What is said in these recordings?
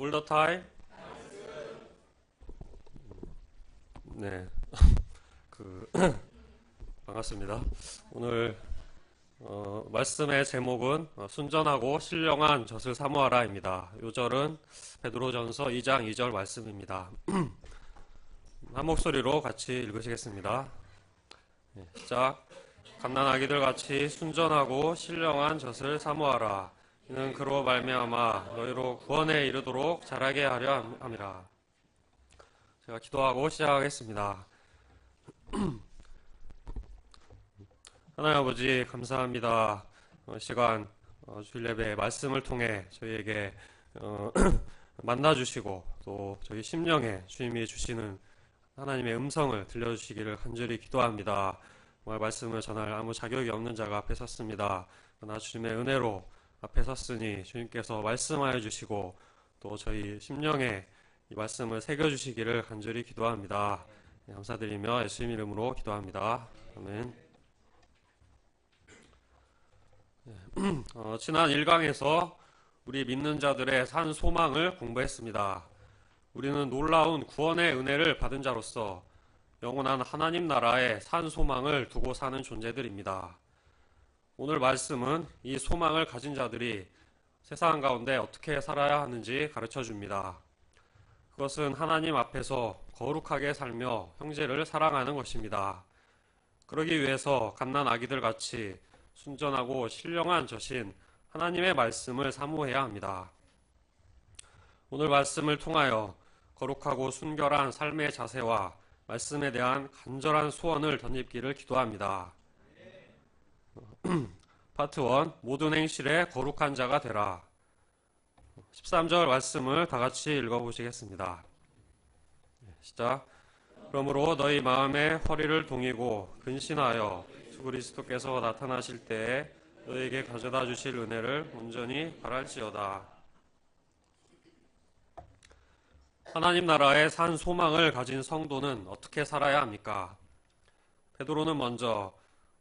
all the time. 네, 그 반갑습니다. 오늘 말씀의 제목은 순전하고 신령한 젖을 사모하라입니다. 요절은 베드로전서 2장 2절 말씀입니다. 한 목소리로 같이 읽으시겠습니다. 네, 시작. 갓난아기들 같이 순전하고 신령한 젖을 사모하라. 이는 그로 말미암아 너희로 구원에 이르도록 자라게 하려 함이라. 제가 기도하고 시작하겠습니다. 하나님 아버지 감사합니다. 시간 주일 예배 말씀을 통해 저희에게 만나주시고 또 저희 심령에 주님이 주시는 하나님의 음성을 들려주시기를 간절히 기도합니다. 정말 말씀을 전할 아무 자격이 없는 자가 앞에 섰습니다. 그러나 주님의 은혜로 앞에 섰으니 주님께서 말씀하여 주시고 또 저희 심령에 이 말씀을 새겨주시기를 간절히 기도합니다. 감사드리며 예수님 이름으로 기도합니다. 아멘. 지난 1강에서 우리 믿는 자들의 산 소망을 공부했습니다. 우리는 놀라운 구원의 은혜를 받은 자로서 영원한 하나님 나라의 산 소망을 두고 사는 존재들입니다. 오늘 말씀은 이 소망을 가진 자들이 세상 가운데 어떻게 살아야 하는지 가르쳐 줍니다. 그것은 하나님 앞에서 거룩하게 살며 형제를 사랑하는 것입니다. 그러기 위해서 갓난 아기들 같이 순전하고 신령한 젖인 하나님의 말씀을 사모해야 합니다. 오늘 말씀을 통하여 거룩하고 순결한 삶의 자세와 말씀에 대한 간절한 소원을 덧입기를 기도합니다. 파트 1 모든 행실에 거룩한 자가 되라. 13절 말씀을 다 같이 읽어보시겠습니다. 시작. 그러므로 너희 마음에 허리를 동이고 근신하여 주 그리스도께서 나타나실 때에 너희에게 가져다 주실 은혜를 온전히 바랄지어다. 하나님 나라의 산 소망을 가진 성도는 어떻게 살아야 합니까? 베드로는 먼저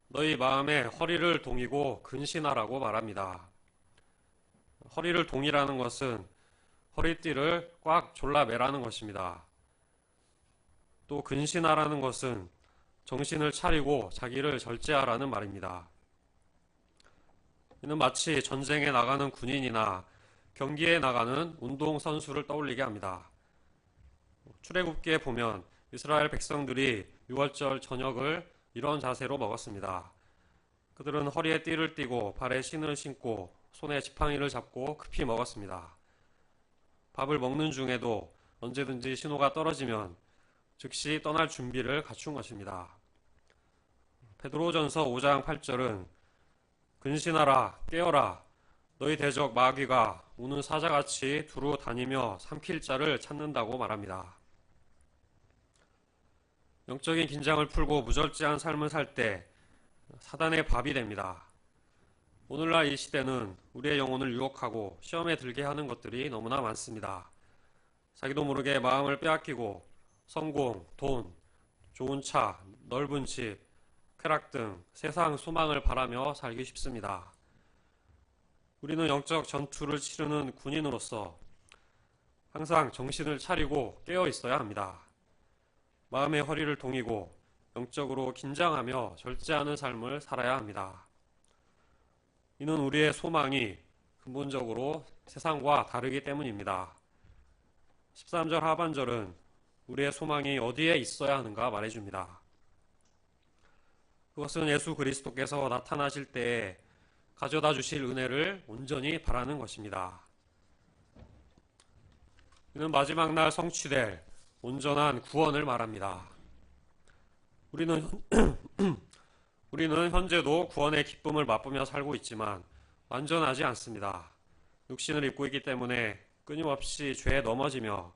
너희 마음에 허리를 동이고 근신하라고 말합니다. 허리를 동이라는 것은 허리띠를 꽉 졸라매라는 것입니다. 또 근신하라는 것은 정신을 차리고 자기를 절제하라는 말입니다. 이는 마치 전쟁에 나가는 군인이나 경기에 나가는 운동선수를 떠올리게 합니다. 출애굽기에 보면 이스라엘 백성들이 유월절 저녁을 이런 자세로 먹었습니다. 그들은 허리에 띠를 띠고 발에 신을 신고 손에 지팡이를 잡고 급히 먹었습니다. 밥을 먹는 중에도 언제든지 신호가 떨어지면 즉시 떠날 준비를 갖춘 것입니다. 베드로전서 5장 8절은 근신하라 깨어라 너희 대적 마귀가 우는 사자같이 두루 다니며 삼킬 자를 찾는다고 말합니다. 영적인 긴장을 풀고 무절제한 삶을 살 때 사단의 밥이 됩니다. 오늘날 이 시대는 우리의 영혼을 유혹하고 시험에 들게 하는 것들이 너무나 많습니다. 자기도 모르게 마음을 빼앗기고 성공, 돈, 좋은 차, 넓은 집, 쾌락 등 세상 소망을 바라며 살기 쉽습니다. 우리는 영적 전투를 치르는 군인으로서 항상 정신을 차리고 깨어 있어야 합니다. 마음의 허리를 동이고 영적으로 긴장하며 절제하는 삶을 살아야 합니다. 이는 우리의 소망이 근본적으로 세상과 다르기 때문입니다. 13절 하반절은 우리의 소망이 어디에 있어야 하는가 말해줍니다. 그것은 예수 그리스도께서 나타나실 때에 가져다 주실 은혜를 온전히 바라는 것입니다. 이는 마지막 날 성취될 온전한 구원을 말합니다. 우리는 현재도 구원의 기쁨을 맛보며 살고 있지만 완전하지 않습니다. 육신을 입고 있기 때문에 끊임없이 죄에 넘어지며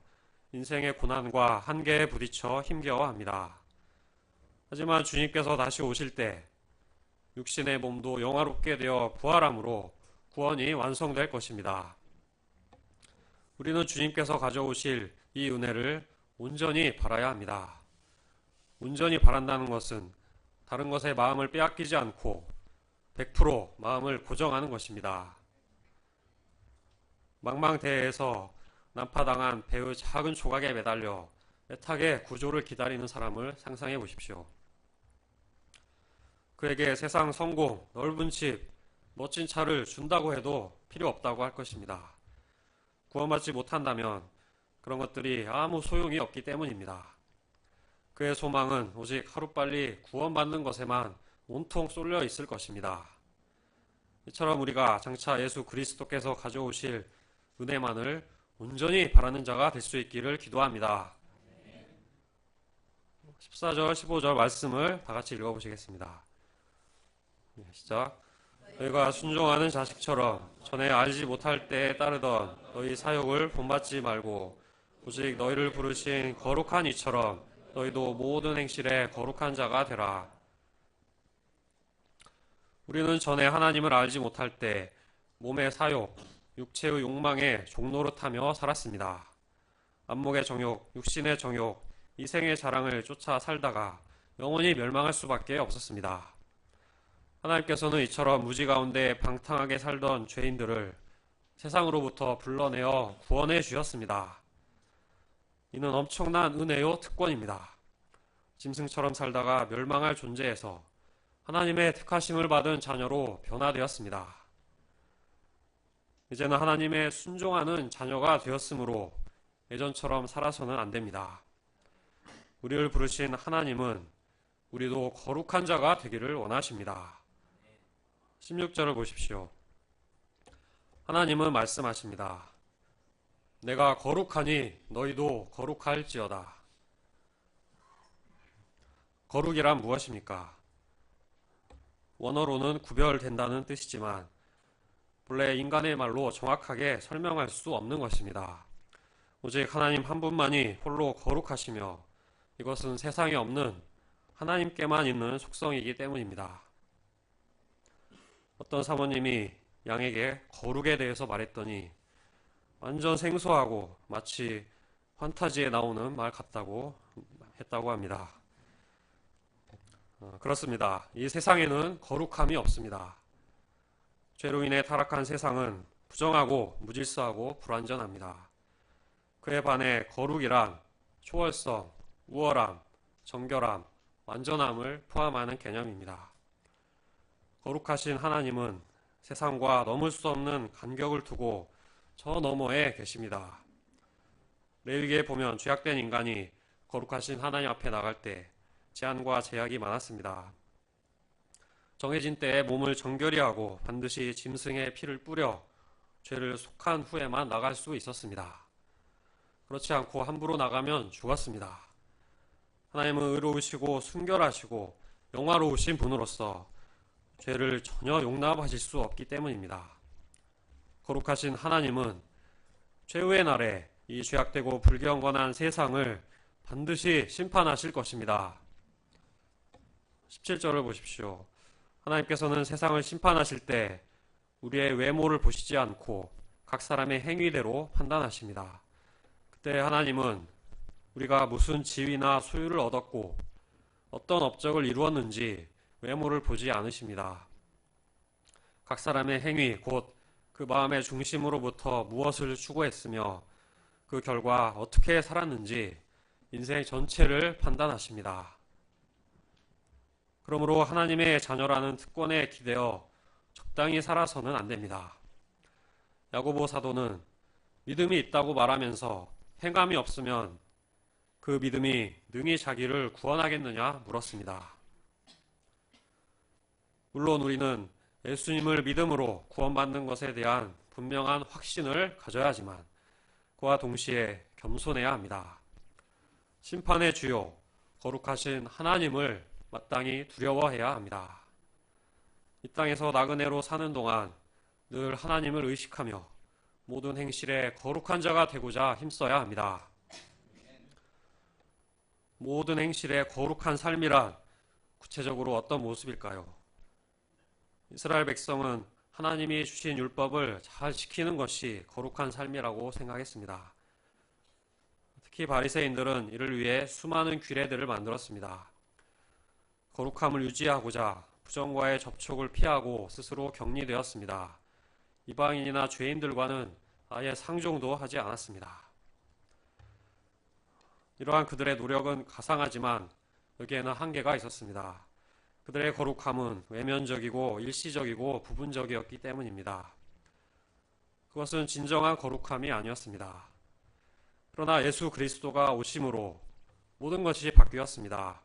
인생의 고난과 한계에 부딪혀 힘겨워합니다. 하지만 주님께서 다시 오실 때 육신의 몸도 영화롭게 되어 부활함으로 구원이 완성될 것입니다. 우리는 주님께서 가져오실 이 은혜를 온전히 바라야 합니다. 온전히 바란다는 것은 다른 것에 마음을 빼앗기지 않고 100% 마음을 고정하는 것입니다. 망망대해에서 난파당한 배의 작은 조각에 매달려 애타게 구조를 기다리는 사람을 상상해 보십시오. 그에게 세상 성공, 넓은 집, 멋진 차를 준다고 해도 필요 없다고 할 것입니다. 구원받지 못한다면 그런 것들이 아무 소용이 없기 때문입니다. 그의 소망은 오직 하루빨리 구원받는 것에만 온통 쏠려 있을 것입니다. 이처럼 우리가 장차 예수 그리스도께서 가져오실 은혜만을 온전히 바라는 자가 될 수 있기를 기도합니다. 14절, 15절 말씀을 다 같이 읽어보시겠습니다. 시작. 너희가 순종하는 자식처럼 전에 알지 못할 때에 따르던 너희 사욕을 본받지 말고 오직 너희를 부르신 거룩한 이처럼 너희도 모든 행실에 거룩한 자가 되라. 우리는 전에 하나님을 알지 못할 때 몸의 사욕, 육체의 욕망에 종노릇하며 살았습니다. 안목의 정욕, 육신의 정욕, 이생의 자랑을 쫓아 살다가 영원히 멸망할 수밖에 없었습니다. 하나님께서는 이처럼 무지 가운데 방탕하게 살던 죄인들을 세상으로부터 불러내어 구원해 주셨습니다. 이는 엄청난 은혜요 특권입니다. 짐승처럼 살다가 멸망할 존재에서 하나님의 택하심을 받은 자녀로 변화되었습니다. 이제는 하나님의 순종하는 자녀가 되었으므로 예전처럼 살아서는 안 됩니다. 우리를 부르신 하나님은 우리도 거룩한 자가 되기를 원하십니다. 16절을 보십시오. 하나님은 말씀하십니다. 내가 거룩하니 너희도 거룩할지어다. 거룩이란 무엇입니까? 원어로는 구별된다는 뜻이지만 본래 인간의 말로 정확하게 설명할 수 없는 것입니다. 오직 하나님 한 분만이 홀로 거룩하시며 이것은 세상에 없는 하나님께만 있는 속성이기 때문입니다. 어떤 사모님이 양에게 거룩에 대해서 말했더니 완전 생소하고 마치 판타지에 나오는 말 같다고 했다고 합니다. 그렇습니다. 이 세상에는 거룩함이 없습니다. 죄로 인해 타락한 세상은 부정하고 무질서하고 불완전합니다. 그에 반해 거룩이란 초월성, 우월함, 정결함, 완전함을 포함하는 개념입니다. 거룩하신 하나님은 세상과 넘을 수 없는 간격을 두고 저 너머에 계십니다. 레위기에 보면 죄악된 인간이 거룩하신 하나님 앞에 나갈 때 제한과 제약이 많았습니다. 정해진 때에 몸을 정결히 하고 반드시 짐승의 피를 뿌려 죄를 속한 후에만 나갈 수 있었습니다. 그렇지 않고 함부로 나가면 죽었습니다. 하나님은 의로우시고 순결하시고 영화로우신 분으로서 죄를 전혀 용납하실 수 없기 때문입니다. 거룩하신 하나님은 최후의 날에 이 죄악되고 불경건한 세상을 반드시 심판하실 것입니다. 17절을 보십시오. 하나님께서는 세상을 심판하실 때 우리의 외모를 보시지 않고 각 사람의 행위대로 판단하십니다. 그때 하나님은 우리가 무슨 지위나 소유를 얻었고 어떤 업적을 이루었는지 외모를 보지 않으십니다. 각 사람의 행위 곧 그 마음의 중심으로부터 무엇을 추구했으며 그 결과 어떻게 살았는지 인생 전체를 판단하십니다. 그러므로 하나님의 자녀라는 특권에 기대어 적당히 살아서는 안 됩니다. 야고보 사도는 믿음이 있다고 말하면서 행함이 없으면 그 믿음이 능히 자기를 구원하겠느냐 물었습니다. 물론 우리는 예수님을 믿음으로 구원받는 것에 대한 분명한 확신을 가져야 하지만 그와 동시에 겸손해야 합니다. 심판의 주요, 거룩하신 하나님을 마땅히 두려워해야 합니다. 이 땅에서 나그네로 사는 동안 늘 하나님을 의식하며 모든 행실에 거룩한 자가 되고자 힘써야 합니다. 모든 행실에 거룩한 삶이란 구체적으로 어떤 모습일까요? 이스라엘 백성은 하나님이 주신 율법을 잘 지키는 것이 거룩한 삶이라고 생각했습니다. 특히 바리새인들은 이를 위해 수많은 규례들을 만들었습니다. 거룩함을 유지하고자 부정과의 접촉을 피하고 스스로 격리되었습니다. 이방인이나 죄인들과는 아예 상종도 하지 않았습니다. 이러한 그들의 노력은 가상하지만 여기에는 한계가 있었습니다. 그들의 거룩함은 외면적이고 일시적이고 부분적이었기 때문입니다. 그것은 진정한 거룩함이 아니었습니다. 그러나 예수 그리스도가 오심으로 모든 것이 바뀌었습니다.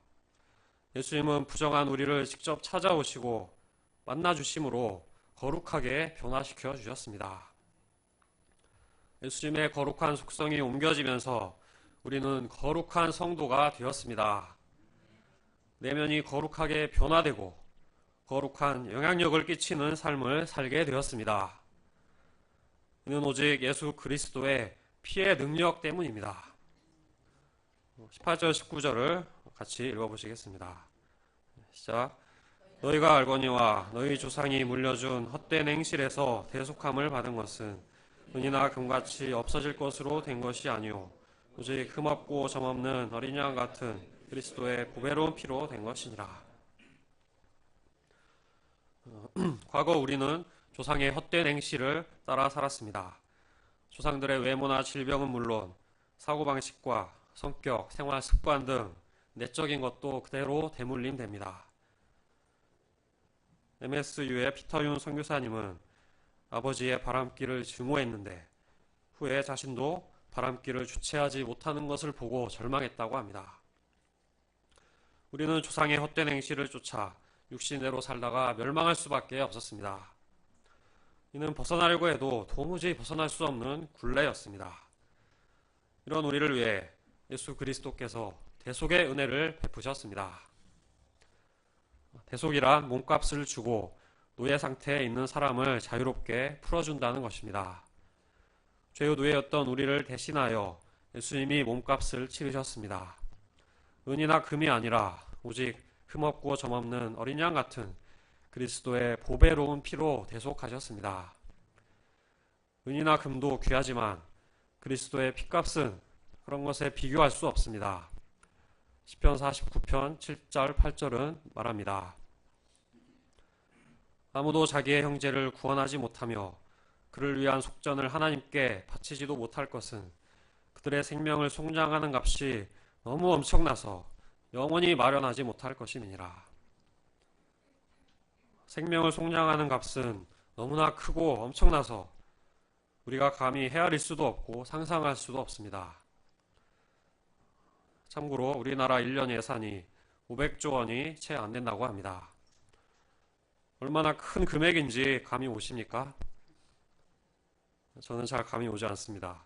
예수님은 부정한 우리를 직접 찾아오시고 만나주심으로 거룩하게 변화시켜 주셨습니다. 예수님의 거룩한 속성이 옮겨지면서 우리는 거룩한 성도가 되었습니다. 내면이 거룩하게 변화되고 거룩한 영향력을 끼치는 삶을 살게 되었습니다. 이는 오직 예수 그리스도의 피의 능력 때문입니다. 18절 19절을 같이 읽어보시겠습니다. 시작. 너희가 알거니와 너희 조상이 물려준 헛된 행실에서 대속함을 받은 것은 은이나 금같이 없어질 것으로 된 것이 아니오 오직 흠없고 점없는 어린 양 같은 그리스도의 보배로운 피로 된 것이니라. 과거 우리는 조상의 헛된 행실을 따라 살았습니다. 조상들의 외모나 질병은 물론 사고방식과 성격, 생활 습관 등 내적인 것도 그대로 대물림됩니다. MSU의 피터윤 선교사님은 아버지의 바람길을 증오했는데 후에 자신도 바람길을 주체하지 못하는 것을 보고 절망했다고 합니다. 우리는 조상의 헛된 행실을 쫓아 육신대로 살다가 멸망할 수밖에 없었습니다. 이는 벗어나려고 해도 도무지 벗어날 수 없는 굴레였습니다. 이런 우리를 위해 예수 그리스도께서 대속의 은혜를 베푸셨습니다. 대속이란 몸값을 주고 노예 상태에 있는 사람을 자유롭게 풀어준다는 것입니다. 죄의 노예였던 우리를 대신하여 예수님이 몸값을 치르셨습니다. 은이나 금이 아니라 오직 흠없고 점없는 어린 양 같은 그리스도의 보배로운 피로 대속하셨습니다. 은이나 금도 귀하지만 그리스도의 피값은 그런 것에 비교할 수 없습니다. 시편 49편 7절 8절은 말합니다. 아무도 자기의 형제를 구원하지 못하며 그를 위한 속전을 하나님께 바치지도 못할 것은 그들의 생명을 속량하는 값이 너무 엄청나서 영원히 마련하지 못할 것임이니라. 생명을 속량하는 값은 너무나 크고 엄청나서 우리가 감히 헤아릴 수도 없고 상상할 수도 없습니다. 참고로 우리나라 1년 예산이 500조 원이 채 안 된다고 합니다. 얼마나 큰 금액인지 감이 오십니까? 저는 잘 감이 오지 않습니다.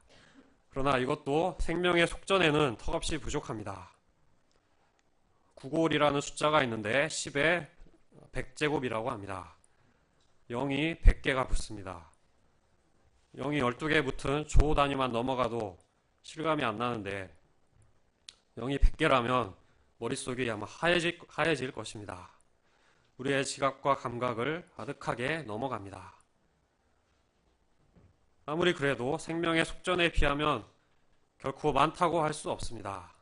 그러나 이것도 생명의 속전에는 턱없이 부족합니다. 9골이라는 숫자가 있는데 10에 100제곱이라고 합니다. 0이 100개가 붙습니다. 0이 12개 붙은 조 단위만 넘어가도 실감이 안 나는데 0이 100개라면 머릿속이 아마 하얘질 것입니다. 우리의 지각과 감각을 아득하게 넘어갑니다. 아무리 그래도 생명의 속전에 비하면 결코 많다고 할 수 없습니다.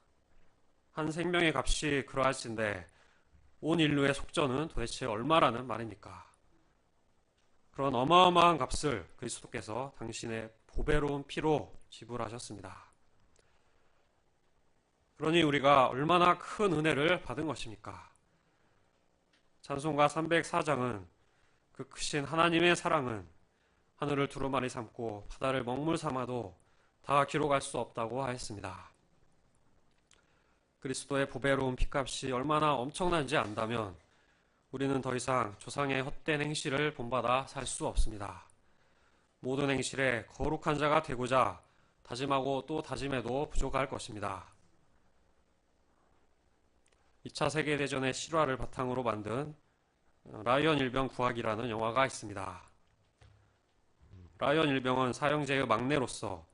한 생명의 값이 그러할진데 온 인류의 속전은 도대체 얼마라는 말입니까? 그런 어마어마한 값을 그리스도께서 당신의 보배로운 피로 지불하셨습니다. 그러니 우리가 얼마나 큰 은혜를 받은 것입니까? 찬송가 304장은 그 크신 하나님의 사랑은 하늘을 두루마리 삼고 바다를 먹물 삼아도 다 기록할 수 없다고 하였습니다. 그리스도의 보배로운 피값이 얼마나 엄청난지 안다면 우리는 더 이상 조상의 헛된 행실을 본받아 살 수 없습니다. 모든 행실에 거룩한 자가 되고자 다짐하고 또 다짐해도 부족할 것입니다. 2차 세계대전의 실화를 바탕으로 만든 라이언 일병 구하기라는 영화가 있습니다. 라이언 일병은 사형제의 막내로서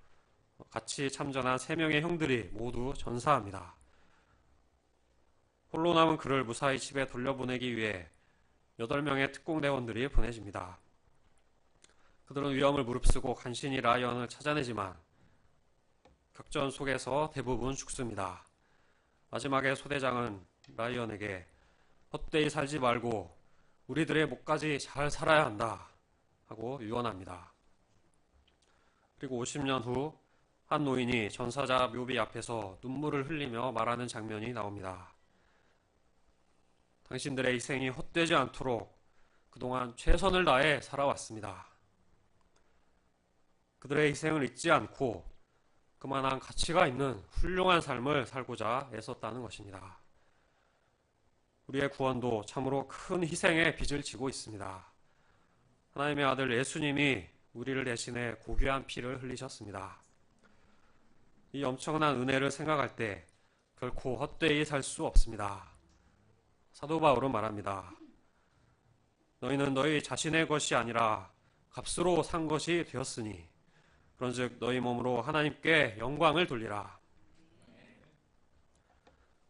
같이 참전한 3명의 형들이 모두 전사합니다. 홀로 남은 그를 무사히 집에 돌려보내기 위해 8명의 특공대원들이 보내집니다. 그들은 위험을 무릅쓰고 간신히 라이언을 찾아내지만 격전 속에서 대부분 죽습니다. 마지막에 소대장은 라이언에게 헛되이 살지 말고 우리들의 목까지 잘 살아야 한다 하고 유언합니다. 그리고 50년 후 한 노인이 전사자 묘비 앞에서 눈물을 흘리며 말하는 장면이 나옵니다. 당신들의 희생이 헛되지 않도록 그동안 최선을 다해 살아왔습니다. 그들의 희생을 잊지 않고 그만한 가치가 있는 훌륭한 삶을 살고자 애썼다는 것입니다. 우리의 구원도 참으로 큰 희생의 빚을 지고 있습니다. 하나님의 아들 예수님이 우리를 대신해 고귀한 피를 흘리셨습니다. 이 엄청난 은혜를 생각할 때 결코 헛되이 살 수 없습니다. 사도 바울은 말합니다. 너희는 너희 자신의 것이 아니라 값으로 산 것이 되었으니 그런즉 너희 몸으로 하나님께 영광을 돌리라.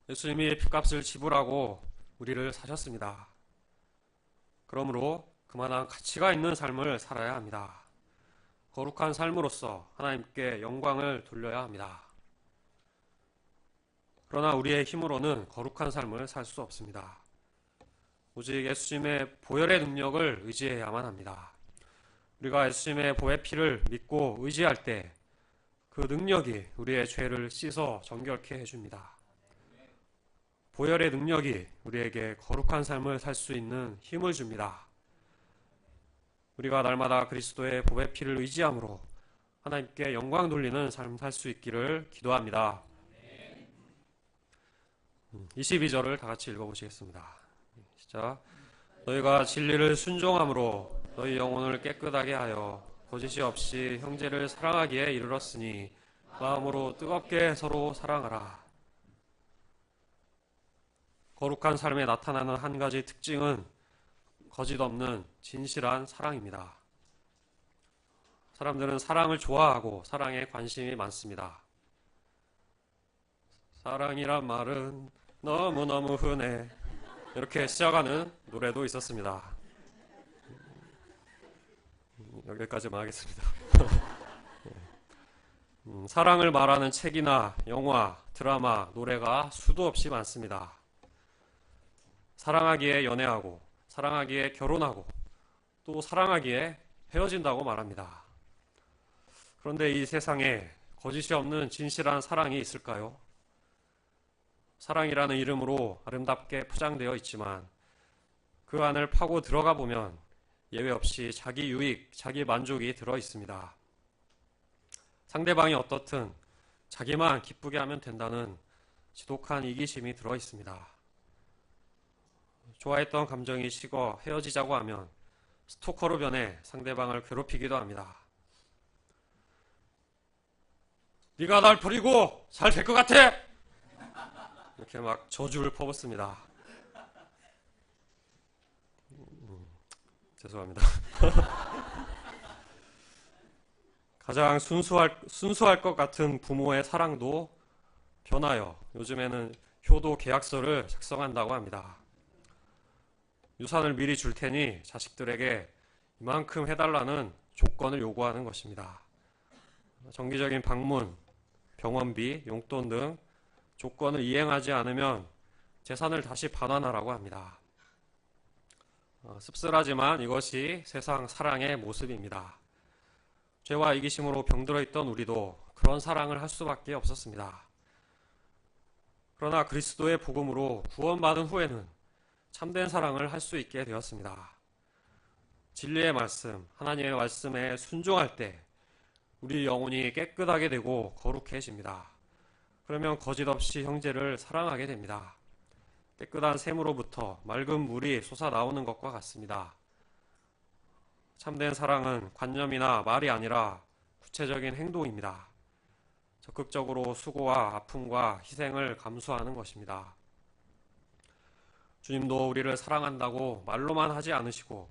예수님이 피값을 지불하고 우리를 사셨습니다. 그러므로 그만한 가치가 있는 삶을 살아야 합니다. 거룩한 삶으로서 하나님께 영광을 돌려야 합니다. 그러나 우리의 힘으로는 거룩한 삶을 살 수 없습니다. 오직 예수님의 보혈의 능력을 의지해야만 합니다. 우리가 예수님의 보혈 피를 믿고 의지할 때 그 능력이 우리의 죄를 씻어 정결케 해줍니다. 보혈의 능력이 우리에게 거룩한 삶을 살 수 있는 힘을 줍니다. 우리가 날마다 그리스도의 보혈 피를 의지함으로 하나님께 영광 돌리는 삶 살 수 있기를 기도합니다. 22절을 다 같이 읽어보시겠습니다. 시작. 너희가 진리를 순종함으로 너희 영혼을 깨끗하게 하여 거짓이 없이 형제를 사랑하기에 이르렀으니 마음으로 뜨겁게 서로 사랑하라. 거룩한 삶에 나타나는 한 가지 특징은 거짓 없는 진실한 사랑입니다. 사람들은 사랑을 좋아하고 사랑에 관심이 많습니다. 사랑이란 말은 너무너무 흔해. 이렇게 시작하는 노래도 있었습니다. 여기까지만 하겠습니다. 사랑을 말하는 책이나 영화, 드라마, 노래가 수도 없이 많습니다. 사랑하기에 연애하고 사랑하기에 결혼하고 또 사랑하기에 헤어진다고 말합니다. 그런데 이 세상에 거짓이 없는 진실한 사랑이 있을까요? 사랑이라는 이름으로 아름답게 포장되어 있지만 그 안을 파고 들어가 보면 예외 없이 자기 유익, 자기 만족이 들어 있습니다. 상대방이 어떻든 자기만 기쁘게 하면 된다는 지독한 이기심이 들어 있습니다. 좋아했던 감정이 식어 헤어지자고 하면 스토커로 변해 상대방을 괴롭히기도 합니다. 네가 날 버리고 잘 될 것 같아! 이렇게 막 저주를 퍼붓습니다. 죄송합니다. 가장 순수할 것 같은 부모의 사랑도 변하여 요즘에는 효도 계약서를 작성한다고 합니다. 유산을 미리 줄 테니 자식들에게 이만큼 해달라는 조건을 요구하는 것입니다. 정기적인 방문, 병원비, 용돈 등 조건을 이행하지 않으면 재산을 다시 반환하라고 합니다. 씁쓸하지만 이것이 세상 사랑의 모습입니다. 죄와 이기심으로 병들어 있던 우리도 그런 사랑을 할 수밖에 없었습니다. 그러나 그리스도의 복음으로 구원받은 후에는 참된 사랑을 할 수 있게 되었습니다. 진리의 말씀, 하나님의 말씀에 순종할 때 우리 영혼이 깨끗하게 되고 거룩해집니다. 그러면 거짓 없이 형제를 사랑하게 됩니다. 깨끗한 샘으로부터 맑은 물이 솟아나오는 것과 같습니다. 참된 사랑은 관념이나 말이 아니라 구체적인 행동입니다. 적극적으로 수고와 아픔과 희생을 감수하는 것입니다. 주님도 우리를 사랑한다고 말로만 하지 않으시고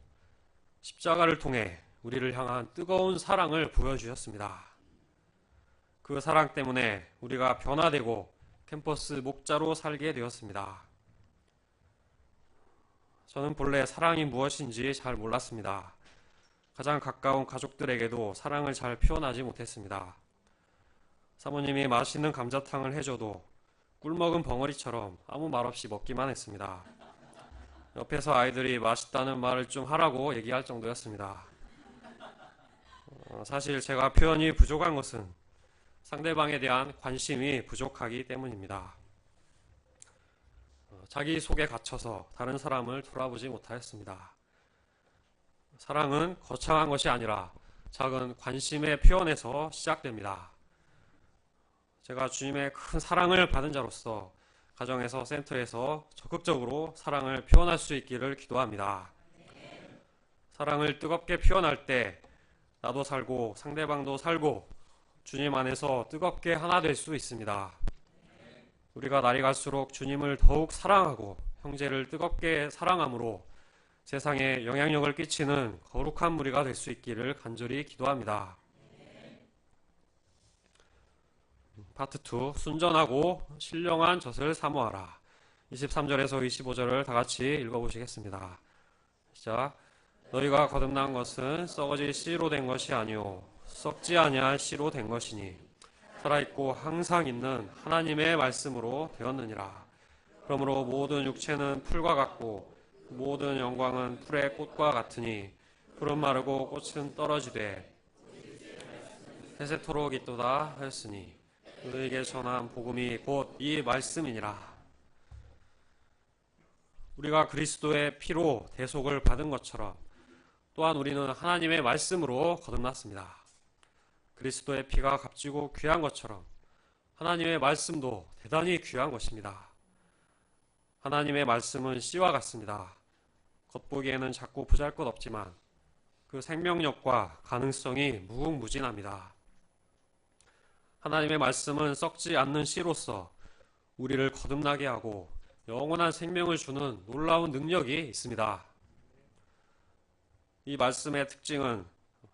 십자가를 통해 우리를 향한 뜨거운 사랑을 보여주셨습니다. 그 사랑 때문에 우리가 변화되고 캠퍼스 목자로 살게 되었습니다. 저는 본래 사랑이 무엇인지 잘 몰랐습니다. 가장 가까운 가족들에게도 사랑을 잘 표현하지 못했습니다. 사모님이 맛있는 감자탕을 해줘도 꿀먹은 벙어리처럼 아무 말 없이 먹기만 했습니다. 옆에서 아이들이 맛있다는 말을 좀 하라고 얘기할 정도였습니다. 사실 제가 표현이 부족한 것은 상대방에 대한 관심이 부족하기 때문입니다. 자기 속에 갇혀서 다른 사람을 돌아보지 못하였습니다. 사랑은 거창한 것이 아니라 작은 관심의 표현에서 시작됩니다. 제가 주님의 큰 사랑을 받은 자로서 가정에서, 센터에서 적극적으로 사랑을 표현할 수 있기를 기도합니다. 사랑을 뜨겁게 표현할 때 나도 살고 상대방도 살고 주님 안에서 뜨겁게 하나 될 수 있습니다. 우리가 날이 갈수록 주님을 더욱 사랑하고 형제를 뜨겁게 사랑함으로 세상에 영향력을 끼치는 거룩한 무리가 될 수 있기를 간절히 기도합니다. 파트 2, 순전하고 신령한 젖을 사모하라. 23절에서 25절을 다 같이 읽어보시겠습니다. 시작. 너희가 거듭난 것은 썩어질 씨로 된 것이 아니오 썩지 아니할 씨로 된 것이니 살아있고 항상 있는 하나님의 말씀으로 되었느니라. 그러므로 모든 육체는 풀과 같고 모든 영광은 풀의 꽃과 같으니 풀은 마르고 꽃은 떨어지되 세세토록 있도다 하였으니 너희에게 전한 복음이 곧 이 말씀이니라. 우리가 그리스도의 피로 대속을 받은 것처럼 또한 우리는 하나님의 말씀으로 거듭났습니다. 그리스도의 피가 값지고 귀한 것처럼 하나님의 말씀도 대단히 귀한 것입니다. 하나님의 말씀은 씨와 같습니다. 겉보기에는 작고 보잘것없지만 그 생명력과 가능성이 무궁무진합니다. 하나님의 말씀은 썩지 않는 씨로서 우리를 거듭나게 하고 영원한 생명을 주는 놀라운 능력이 있습니다. 이 말씀의 특징은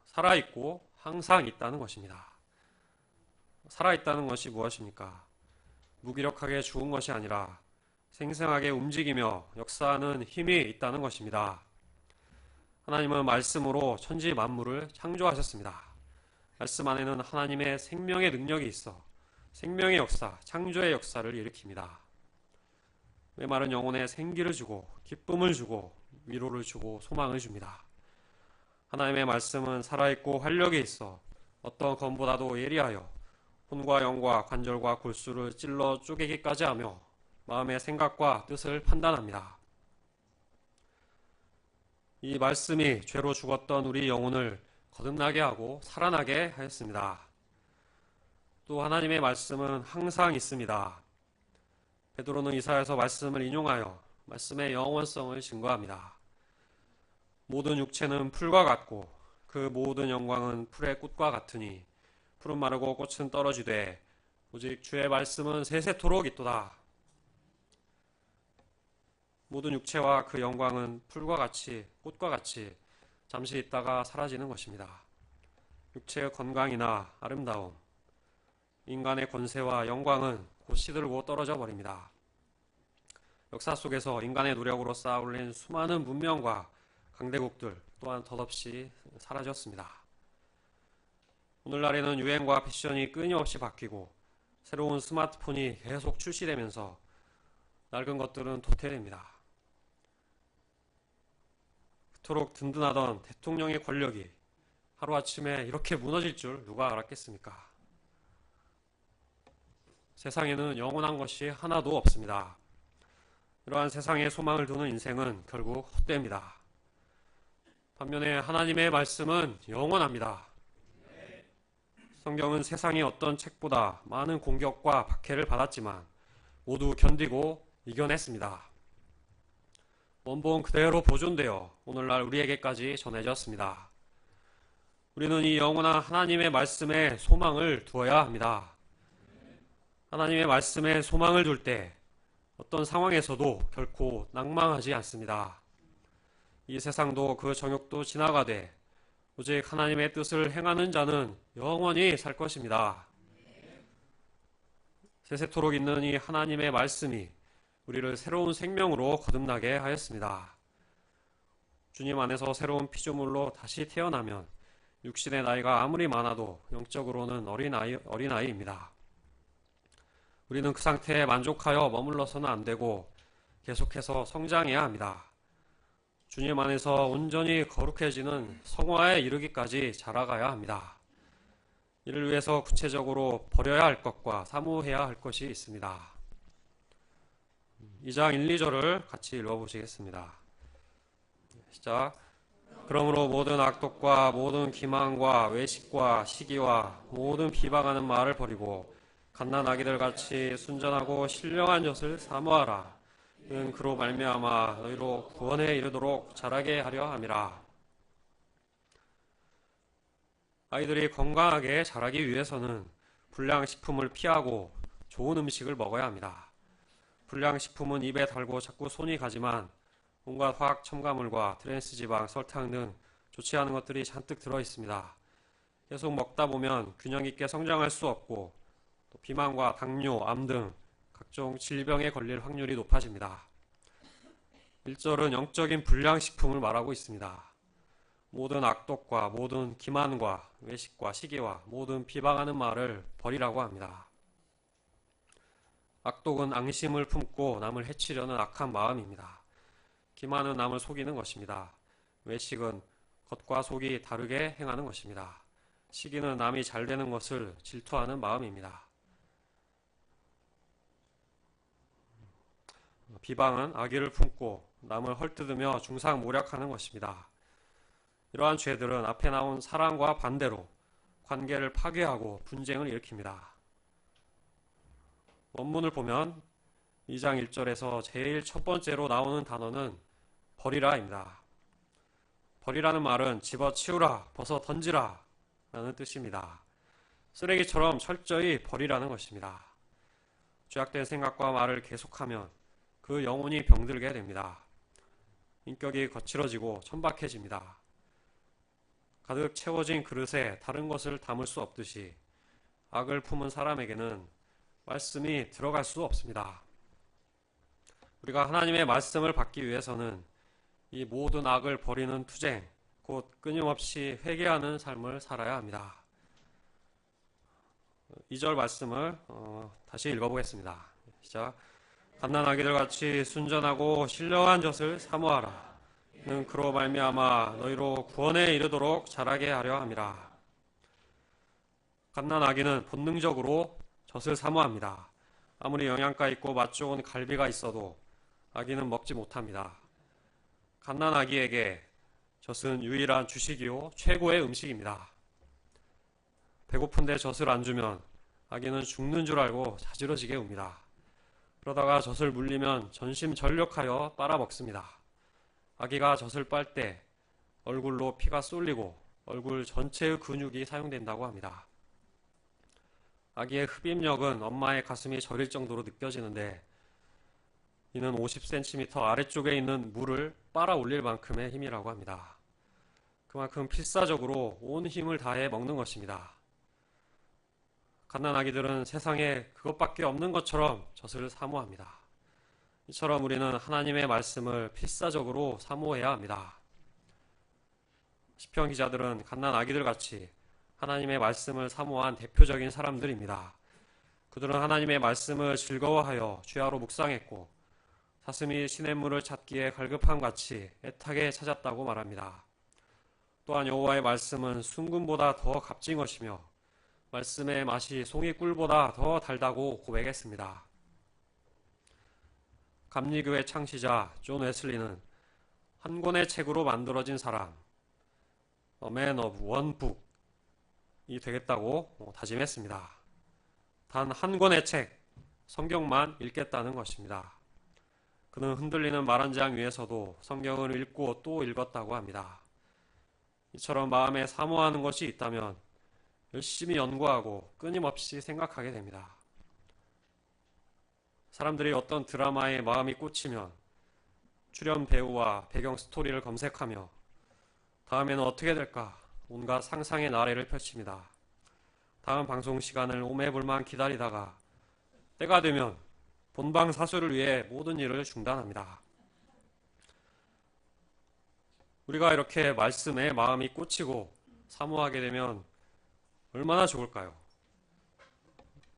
살아있고 항상 있다는 것입니다. 살아있다는 것이 무엇입니까? 무기력하게 죽은 것이 아니라 생생하게 움직이며 역사하는 힘이 있다는 것입니다. 하나님은 말씀으로 천지 만물을 창조하셨습니다. 말씀 안에는 하나님의 생명의 능력이 있어 생명의 역사, 창조의 역사를 일으킵니다. 메마른 영혼에 생기를 주고 기쁨을 주고 위로를 주고 소망을 줍니다. 하나님의 말씀은 살아있고 활력이 있어 어떤 검보다도 예리하여 혼과 영과 관절과 골수를 찔러 쪼개기까지 하며 마음의 생각과 뜻을 판단합니다. 이 말씀이 죄로 죽었던 우리 영혼을 거듭나게 하고 살아나게 하였습니다. 또 하나님의 말씀은 항상 있습니다. 베드로는 이사야서 말씀을 인용하여 말씀의 영원성을 증거합니다. 모든 육체는 풀과 같고 그 모든 영광은 풀의 꽃과 같으니 풀은 마르고 꽃은 떨어지되 오직 주의 말씀은 세세토록 있도다. 모든 육체와 그 영광은 풀과 같이 꽃과 같이 잠시 있다가 사라지는 것입니다. 육체의 건강이나 아름다움, 인간의 권세와 영광은 곧 시들고 떨어져 버립니다. 역사 속에서 인간의 노력으로 쌓아 올린 수많은 문명과 강대국들 또한 덧없이 사라졌습니다. 오늘날에는 유행과 패션이 끊임없이 바뀌고 새로운 스마트폰이 계속 출시되면서 낡은 것들은 도태됩니다. 그토록 든든하던 대통령의 권력이 하루아침에 이렇게 무너질 줄 누가 알았겠습니까? 세상에는 영원한 것이 하나도 없습니다. 이러한 세상에 소망을 두는 인생은 결국 헛됩니다. 반면에 하나님의 말씀은 영원합니다. 성경은 세상의 어떤 책보다 많은 공격과 박해를 받았지만 모두 견디고 이겨냈습니다. 원본 그대로 보존되어 오늘날 우리에게까지 전해졌습니다. 우리는 이 영원한 하나님의 말씀에 소망을 두어야 합니다. 하나님의 말씀에 소망을 둘 때 어떤 상황에서도 결코 낭망하지 않습니다. 이 세상도 그 정욕도 지나가되 오직 하나님의 뜻을 행하는 자는 영원히 살 것입니다. 세세토록 있는 이 하나님의 말씀이 우리를 새로운 생명으로 거듭나게 하였습니다. 주님 안에서 새로운 피조물로 다시 태어나면 육신의 나이가 아무리 많아도 영적으로는 어린아이입니다. 우리는 그 상태에 만족하여 머물러서는 안 되고 계속해서 성장해야 합니다. 주님 안에서 온전히 거룩해지는 성화에 이르기까지 자라가야 합니다. 이를 위해서 구체적으로 버려야 할 것과 사모해야 할 것이 있습니다. 2장 1, 2절을 같이 읽어보시겠습니다. 시작. 그러므로 모든 악독과 모든 기만과 외식과 시기와 모든 비방하는 말을 버리고 갓난아기들 같이 순전하고 신령한 젖을 사모하라. 이는 그로 말미암아 너희로 구원에 이르도록 자라게 하려 함이라. 아이들이 건강하게 자라기 위해서는 불량식품을 피하고 좋은 음식을 먹어야 합니다. 불량식품은 입에 달고 자꾸 손이 가지만 온갖 화학 첨가물과 트랜스지방, 설탕 등 좋지 않은 것들이 잔뜩 들어 있습니다. 계속 먹다 보면 균형 있게 성장할 수 없고 또 비만과 당뇨, 암 등 각종 질병에 걸릴 확률이 높아집니다. 1절은 영적인 불량식품을 말하고 있습니다. 모든 악독과 모든 기만과 외식과 시기와 모든 비방하는 말을 버리라고 합니다. 악독은 앙심을 품고 남을 해치려는 악한 마음입니다. 기만은 남을 속이는 것입니다. 외식은 겉과 속이 다르게 행하는 것입니다. 시기는 남이 잘 되는 것을 질투하는 마음입니다. 비방은 악의를 품고 남을 헐뜯으며 중상모략하는 것입니다. 이러한 죄들은 앞에 나온 사랑과 반대로 관계를 파괴하고 분쟁을 일으킵니다. 원문을 보면 2장 1절에서 제일 첫 번째로 나오는 단어는 버리라입니다. 버리라는 말은 집어치우라, 벗어 던지라 라는 뜻입니다. 쓰레기처럼 철저히 버리라는 것입니다. 죄악된 생각과 말을 계속하면 그 영혼이 병들게 됩니다. 인격이 거칠어지고 천박해집니다. 가득 채워진 그릇에 다른 것을 담을 수 없듯이 악을 품은 사람에게는 말씀이 들어갈 수 없습니다. 우리가 하나님의 말씀을 받기 위해서는 이 모든 악을 버리는 투쟁, 곧 끊임없이 회개하는 삶을 살아야 합니다. 2절 말씀을 다시 읽어보겠습니다. 시작. 갓난아기들 같이 순전하고 신령한 젖을 사모하라. 는 그로 말미암아 너희로 구원에 이르도록 자라게 하려 함이라. 갓난아기는 본능적으로 젖을 사모합니다. 아무리 영양가 있고 맛 좋은 갈비가 있어도 아기는 먹지 못합니다. 갓난아기에게 젖은 유일한 주식이요 최고의 음식입니다. 배고픈데 젖을 안 주면 아기는 죽는 줄 알고 자지러지게 웁니다. 그러다가 젖을 물리면 전심전력하여 빨아먹습니다. 아기가 젖을 빨 때 얼굴로 피가 쏠리고 얼굴 전체의 근육이 사용된다고 합니다. 아기의 흡입력은 엄마의 가슴이 저릴 정도로 느껴지는데 이는 50cm 아래쪽에 있는 물을 빨아 올릴 만큼의 힘이라고 합니다. 그만큼 필사적으로 온 힘을 다해 먹는 것입니다. 갓난아기들은 세상에 그것밖에 없는 것처럼 젖을 사모합니다. 이처럼 우리는 하나님의 말씀을 필사적으로 사모해야 합니다. 시편 기자들은 갓난아기들 같이 하나님의 말씀을 사모한 대표적인 사람들입니다. 그들은 하나님의 말씀을 즐거워하여 주야로 묵상했고 사슴이 시냇물을 찾기에 갈급함 같이 애타게 찾았다고 말합니다. 또한 여호와의 말씀은 순금보다 더 값진 것이며 말씀의 맛이 송이꿀보다 더 달다고 고백했습니다. 감리교회 창시자 존 웨슬리는 한 권의 책으로 만들어진 사람, A Man of One Book이 되겠다고 다짐했습니다. 단 한 권의 책, 성경만 읽겠다는 것입니다. 그는 흔들리는 말 한 장 위에서도 성경을 읽고 또 읽었다고 합니다. 이처럼 마음에 사모하는 것이 있다면 열심히 연구하고 끊임없이 생각하게 됩니다. 사람들이 어떤 드라마에 마음이 꽂히면 출연 배우와 배경 스토리를 검색하며 다음에는 어떻게 될까 온갖 상상의 나래를 펼칩니다. 다음 방송 시간을 오매불만 기다리다가 때가 되면 본방 사수를 위해 모든 일을 중단합니다. 우리가 이렇게 말씀에 마음이 꽂히고 사모하게 되면 얼마나 좋을까요?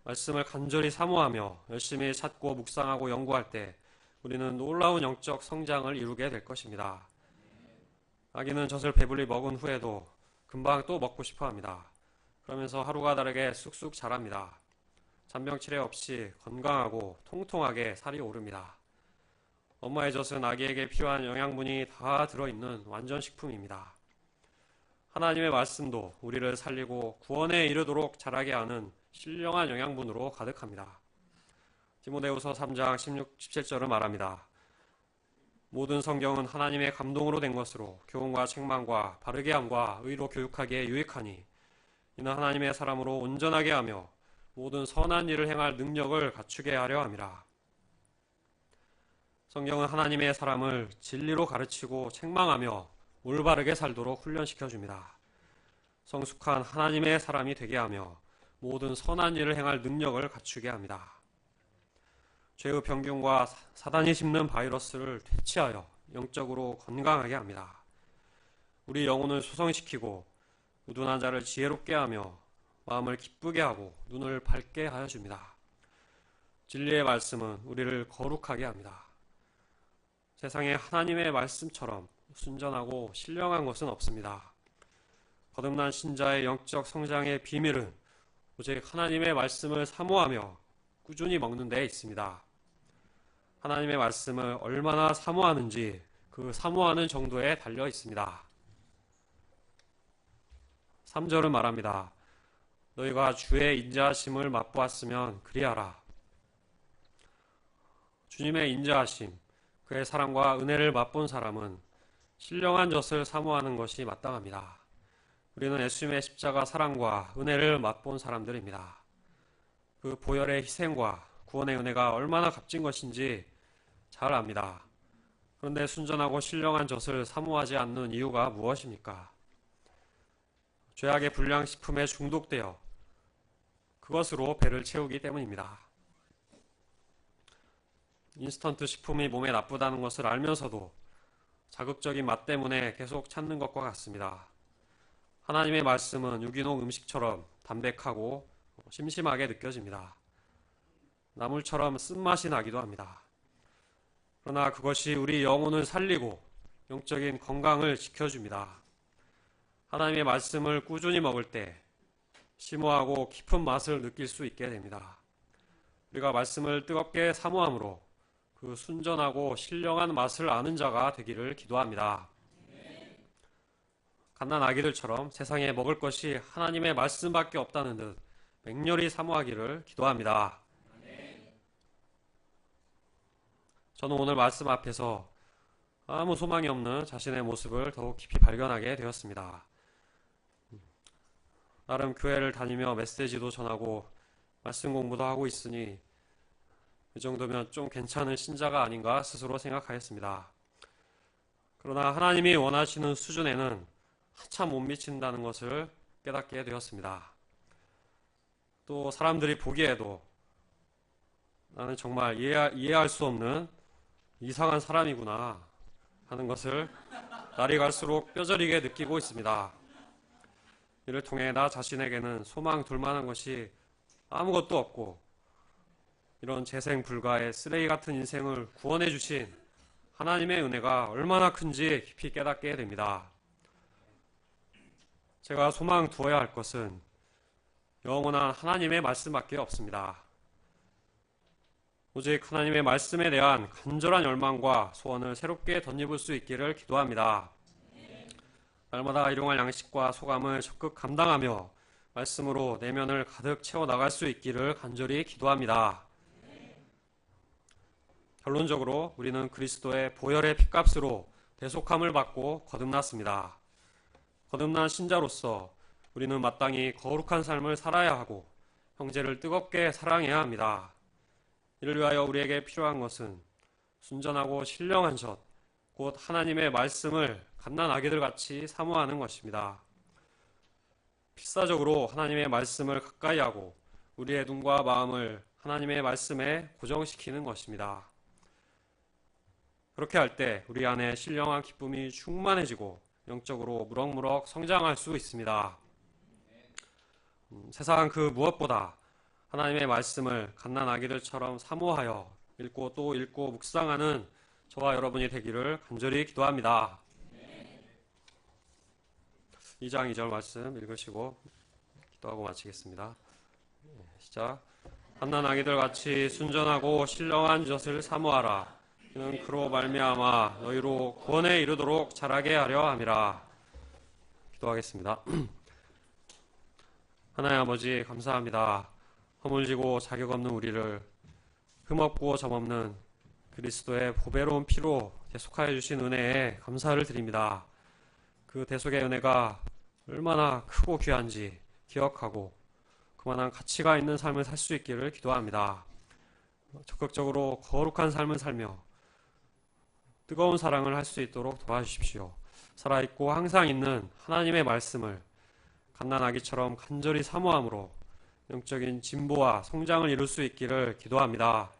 말씀을 간절히 사모하며 열심히 찾고 묵상하고 연구할 때 우리는 놀라운 영적 성장을 이루게 될 것입니다. 아기는 젖을 배불리 먹은 후에도 금방 또 먹고 싶어 합니다. 그러면서 하루가 다르게 쑥쑥 자랍니다. 잔병치레 없이 건강하고 통통하게 살이 오릅니다. 엄마의 젖은 아기에게 필요한 영양분이 다 들어있는 완전 식품입니다. 하나님의 말씀도 우리를 살리고 구원에 이르도록 자라게 하는 신령한 영양분으로 가득합니다. 디모데후서 3장 16, 17절은 말합니다. 모든 성경은 하나님의 감동으로 된 것으로 교훈과 책망과 바르게 함과 의로 교육하기에 유익하니 이는 하나님의 사람으로 온전하게 하며 모든 선한 일을 행할 능력을 갖추게 하려 함이라. 성경은 하나님의 사람을 진리로 가르치고 책망하며 올바르게 살도록 훈련시켜 줍니다. 성숙한 하나님의 사람이 되게 하며 모든 선한 일을 행할 능력을 갖추게 합니다. 죄의 병균과 사단이 심는 바이러스를 퇴치하여 영적으로 건강하게 합니다. 우리 영혼을 소성시키고 우둔한 자를 지혜롭게 하며 마음을 기쁘게 하고 눈을 밝게 하여 줍니다. 진리의 말씀은 우리를 거룩하게 합니다. 세상에 하나님의 말씀처럼 순전하고 신령한 것은 없습니다. 거듭난 신자의 영적 성장의 비밀은 오직 하나님의 말씀을 사모하며 꾸준히 먹는 데 있습니다. 하나님의 말씀을 얼마나 사모하는지 그 사모하는 정도에 달려 있습니다. 3절은 말합니다. 너희가 주의 인자하심을 맛보았으면 그리하라. 주님의 인자하심, 그의 사랑과 은혜를 맛본 사람은 신령한 젖을 사모하는 것이 마땅합니다. 우리는 예수님의 십자가 사랑과 은혜를 맛본 사람들입니다. 그 보혈의 희생과 구원의 은혜가 얼마나 값진 것인지 잘 압니다. 그런데 순전하고 신령한 젖을 사모하지 않는 이유가 무엇입니까? 죄악의 불량식품에 중독되어 그것으로 배를 채우기 때문입니다. 인스턴트 식품이 몸에 나쁘다는 것을 알면서도 자극적인 맛 때문에 계속 찾는 것과 같습니다. 하나님의 말씀은 유기농 음식처럼 담백하고 심심하게 느껴집니다. 나물처럼 쓴맛이 나기도 합니다. 그러나 그것이 우리 영혼을 살리고 영적인 건강을 지켜줍니다. 하나님의 말씀을 꾸준히 먹을 때 심오하고 깊은 맛을 느낄 수 있게 됩니다. 우리가 말씀을 뜨겁게 사모함으로 그 순전하고 신령한 맛을 아는 자가 되기를 기도합니다. 갓난 아기들처럼 세상에 먹을 것이 하나님의 말씀밖에 없다는 듯 맹렬히 사모하기를 기도합니다. 저는 오늘 말씀 앞에서 아무 소망이 없는 자신의 모습을 더욱 깊이 발견하게 되었습니다. 나름 교회를 다니며 메시지도 전하고 말씀 공부도 하고 있으니 이 정도면 좀 괜찮은 신자가 아닌가 스스로 생각하였습니다. 그러나 하나님이 원하시는 수준에는 한참 못 미친다는 것을 깨닫게 되었습니다. 또 사람들이 보기에도 나는 정말 이해할 수 없는 이상한 사람이구나 하는 것을 날이 갈수록 뼈저리게 느끼고 있습니다. 이를 통해 나 자신에게는 소망 둘 만한 것이 아무것도 없고 이런 재생 불가의 쓰레기 같은 인생을 구원해 주신 하나님의 은혜가 얼마나 큰지 깊이 깨닫게 됩니다. 제가 소망 두어야 할 것은 영원한 하나님의 말씀밖에 없습니다. 오직 하나님의 말씀에 대한 간절한 열망과 소원을 새롭게 덧입을 수 있기를 기도합니다. 날마다 일용할 양식과 소감을 적극 감당하며 말씀으로 내면을 가득 채워나갈 수 있기를 간절히 기도합니다. 결론적으로 우리는 그리스도의 보혈의 핏값으로 대속함을 받고 거듭났습니다. 거듭난 신자로서 우리는 마땅히 거룩한 삶을 살아야 하고 형제를 뜨겁게 사랑해야 합니다. 이를 위하여 우리에게 필요한 것은 순전하고 신령한 젖, 곧 하나님의 말씀을 갓난 아기들 같이 사모하는 것입니다. 필사적으로 하나님의 말씀을 가까이 하고 우리의 눈과 마음을 하나님의 말씀에 고정시키는 것입니다. 그렇게 할 때 우리 안에 신령한 기쁨이 충만해지고 영적으로 무럭무럭 성장할 수 있습니다. 세상 그 무엇보다 하나님의 말씀을 갓난 아기들처럼 사모하여 읽고 또 읽고 묵상하는 저와 여러분이 되기를 간절히 기도합니다. 2장 2절 말씀 읽으시고 기도하고 마치겠습니다. 시작. 갓난 아기들 같이 순전하고 신령한 젖을 사모하라. 이는 그로 말미암아 너희로 구원에 이르도록 자라게 하려 함이라. 기도하겠습니다. 하나님 아버지 감사합니다. 허물지고 자격 없는 우리를 흠없고 점없는 그리스도의 보배로운 피로 대속하여 주신 은혜에 감사를 드립니다. 그 대속의 은혜가 얼마나 크고 귀한지 기억하고 그만한 가치가 있는 삶을 살 수 있기를 기도합니다. 적극적으로 거룩한 삶을 살며 뜨거운 사랑을 할 수 있도록 도와주십시오. 살아있고 항상 있는 하나님의 말씀을 갓난아기처럼 간절히 사모함으로 영적인 진보와 성장을 이룰 수 있기를 기도합니다.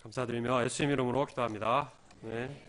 감사드리며 예수님 이름으로 기도합니다. 네.